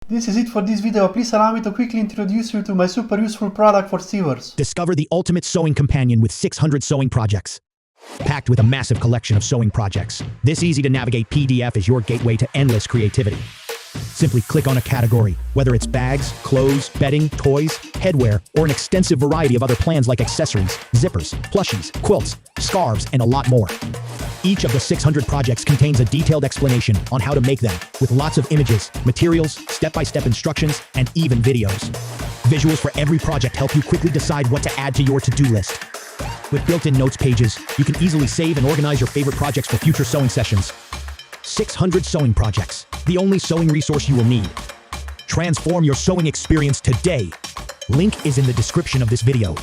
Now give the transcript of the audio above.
This is it for this video. Please allow me to quickly introduce you to my super useful product for sewers. Discover the ultimate sewing companion with 600 sewing projects. Packed with a massive collection of sewing projects, this easy-to-navigate PDF is your gateway to endless creativity. Simply click on a category, whether it's bags, clothes, bedding, toys, headwear, or an extensive variety of other plans like accessories, zippers, plushies, quilts, scarves, and a lot more. Each of the 600 projects contains a detailed explanation on how to make them, with lots of images, materials, step-by-step instructions, and even videos. Visuals for every project help you quickly decide what to add to your to-do list. With built-in notes pages, you can easily save and organize your favorite projects for future sewing sessions. 600 sewing projects, the only sewing resource you will need. Transform your sewing experience today. Link is in the description of this video.